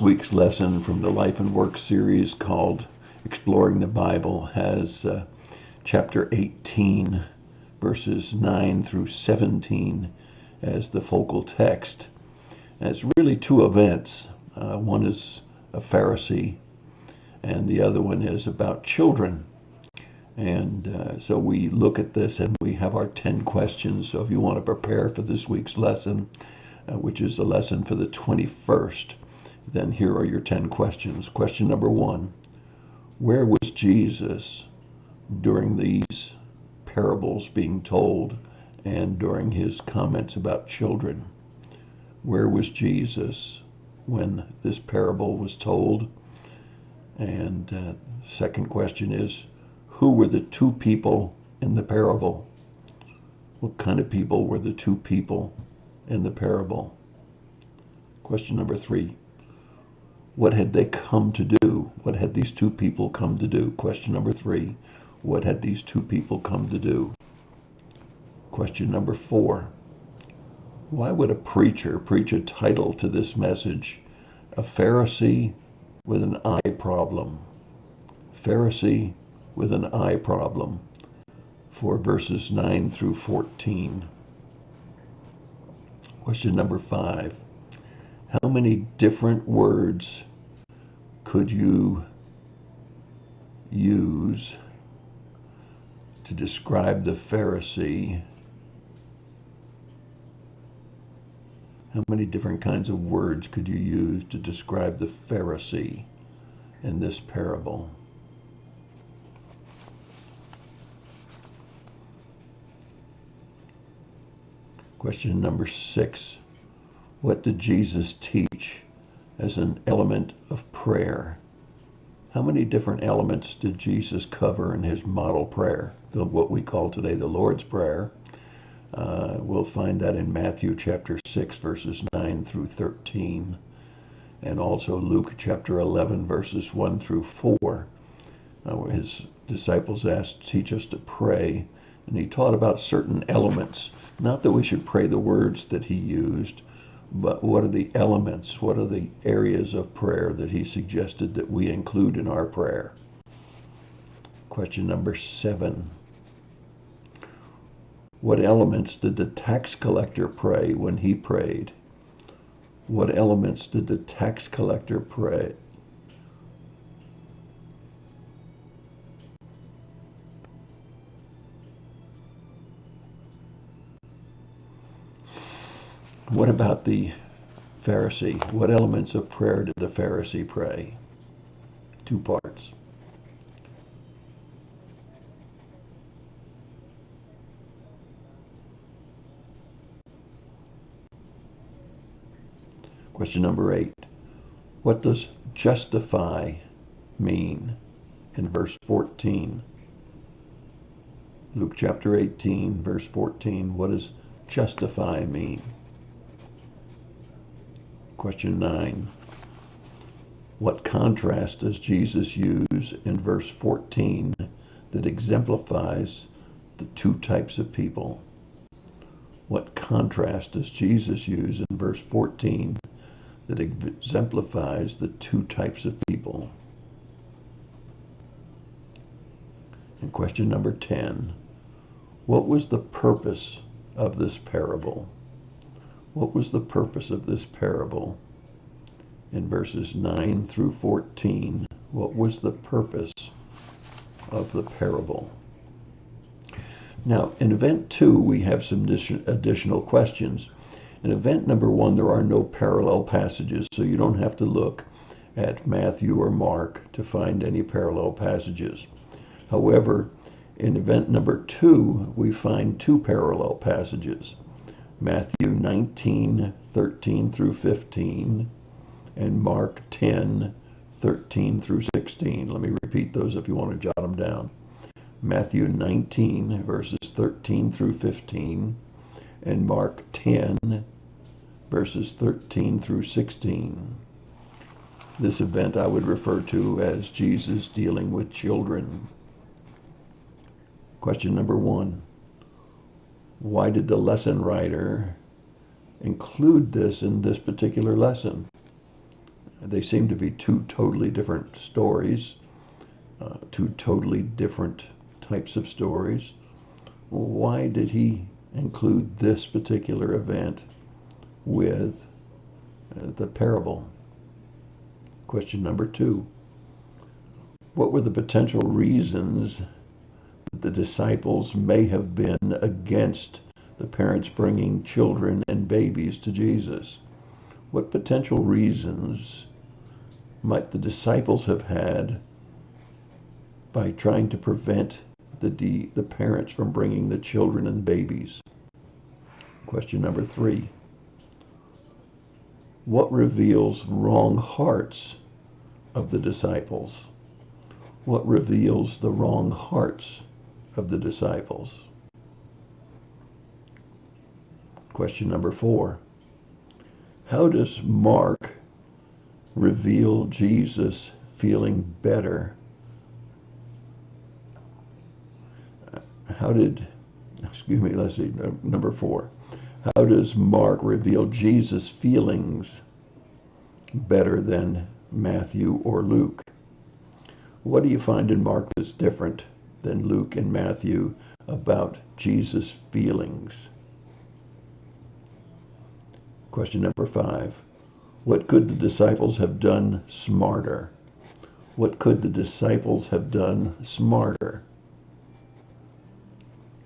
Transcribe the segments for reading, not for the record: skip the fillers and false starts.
This week's lesson from the Life and Work series called Exploring the Bible has chapter 18, verses 9 through 17 as the focal text. And it's really two events. One is a Pharisee, and the other one is about children. And so we look at this and we have our 10 questions. So if you want to prepare for this week's lesson, which is the lesson for the 21st, then here are your 10 questions. Question number 1, where was Jesus during these parables being told and during his comments about children? Where was Jesus when this parable was told? And second question is, who were the two people in the parable? What kind of people were the two people in the parable? Question number 3, what had they come to do? What had these two people come to do? Question number 3, what had these two people come to do? Question number 4, why would a preacher preach a title to this message, A Pharisee with an Eye Problem? Pharisee with an eye problem, for verses 9 through 14. Question number 5, how many different words could you use to describe the Pharisee? How many different kinds of words could you use to describe the Pharisee in this parable? Question number 6, what did Jesus teach as an element of prayer? How many different elements did Jesus cover in his model prayer, what we call today the Lord's Prayer? We'll find that in Matthew chapter 6, verses 9 through 13, and also Luke chapter 11, verses 1 through 4. His disciples asked, teach us to pray, and he taught about certain elements. Not that we should pray the words that he used, but what are the elements, what are the areas of prayer that he suggested that we include in our prayer? Question number 7. What elements did the tax collector pray when he prayed? What elements did the tax collector pray? What about the Pharisee? What elements of prayer did the Pharisee pray? 2 parts. Question number 8. What does justify mean in verse 14? Luke chapter 18, verse 14. What does justify mean? Question 9. What contrast does Jesus use in verse 14 that exemplifies the two types of people? What contrast does Jesus use in verse 14 that exemplifies the two types of people? And question number 10. What was the purpose of this parable? What was the purpose of this parable? In verses 9 through 14, what was the purpose of the parable? Now, in event 2, we have some additional questions. In event number 1, there are no parallel passages, so you don't have to look at Matthew or Mark to find any parallel passages. However, in event number 2, we find 2 parallel passages. Matthew 19, 13 through 15, and Mark 10, 13 through 16. Let me repeat those if you want to jot them down. Matthew 19, verses 13 through 15, and Mark 10, verses 13 through 16. This event I would refer to as Jesus dealing with children. Question number 1. Why did the lesson writer include this in this particular lesson? They seem to be two totally different stories, two totally different types of stories. Why did he include this particular event with the parable? Question number 2. What were the potential reasons that the disciples may have been against the parents bringing children and babies to Jesus? What potential reasons might the disciples have had by trying to prevent the parents from bringing the children and babies? Question number 3. What reveals wrong hearts of the disciples? What reveals the wrong hearts of the disciples? Question number 4. How does Mark reveal Jesus feeling better? Let's see, number 4. How does Mark reveal Jesus' feelings better than Matthew or Luke? What do you find in Mark that's different than Luke and Matthew about Jesus' feelings? Question number 5. What could the disciples have done smarter? What could the disciples have done smarter?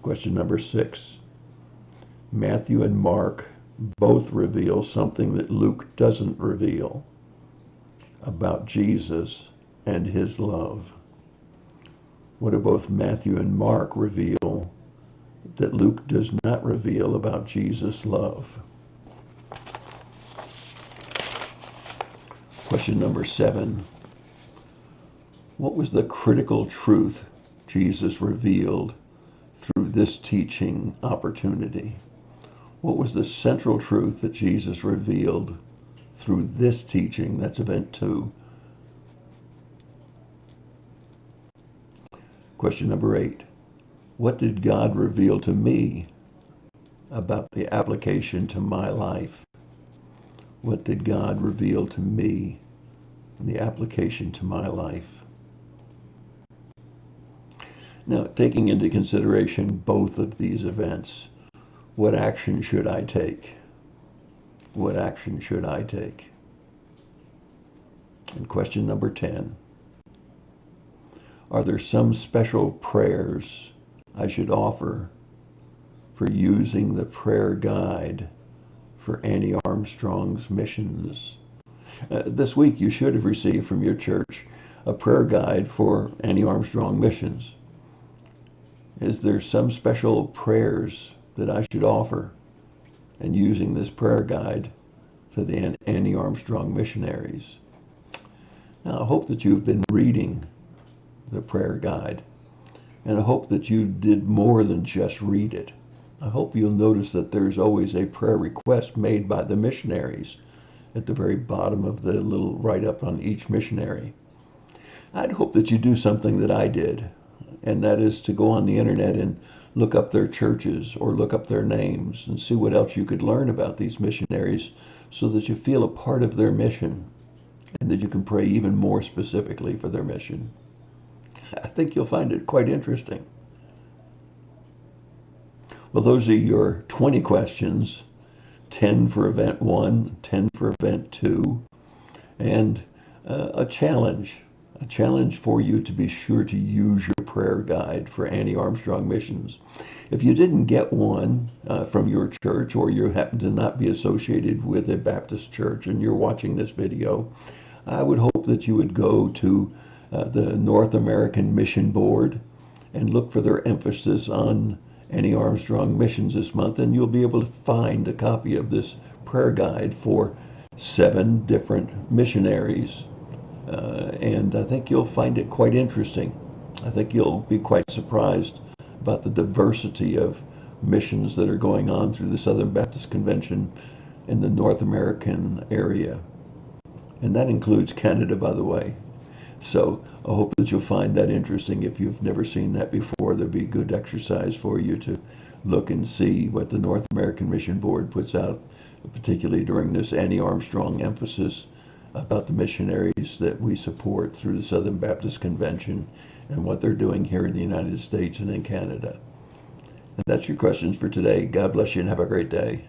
Question number 6. Matthew and Mark both reveal something that Luke doesn't reveal about Jesus and his love. What do both Matthew and Mark reveal that Luke does not reveal about Jesus' love? Question number 7. What was the critical truth Jesus revealed through this teaching opportunity? What was the central truth that Jesus revealed through this teaching? That's event 2. Question number 8. What did God reveal to me about the application to my life? What did God reveal to me in the application to my life? Now, taking into consideration both of these events, what action should I take? What action should I take? And question number 10. Are there some special prayers I should offer for using the prayer guide for Annie Armstrong's missions? This week you should have received from your church a prayer guide for Annie Armstrong missions. Is there some special prayers that I should offer in using this prayer guide for the Annie Armstrong missionaries? Now, I hope that you've been reading the prayer guide, and I hope that you did more than just read it. I hope you'll notice that there's always a prayer request made by the missionaries at the very bottom of the little write-up on each missionary. I'd hope that you do something that I did, and that is to go on the internet and look up their churches or look up their names and see what else you could learn about these missionaries so that you feel a part of their mission and that you can pray even more specifically for their mission. I think you'll find it quite interesting. Well, those are your 20 questions, 10 for event 1, 10 for event 2, and a challenge for you to be sure to use your prayer guide for Annie Armstrong missions. If you didn't get one from your church, or you happen to not be associated with a Baptist church and you're watching this video, I would hope that you would go to the North American Mission Board and look for their emphasis on Annie Armstrong missions this month, and you'll be able to find a copy of this prayer guide for 7 different missionaries. And I think you'll find it quite interesting. I think you'll be quite surprised about the diversity of missions that are going on through the Southern Baptist Convention in the North American area. And that includes Canada, by the way. So I hope that you'll find that interesting. If you've never seen that before, there'll be a good exercise for you to look and see what the North American Mission Board puts out, particularly during this Annie Armstrong emphasis about the missionaries that we support through the Southern Baptist Convention and what they're doing here in the United States and in Canada. And that's your questions for today. God bless you and have a great day.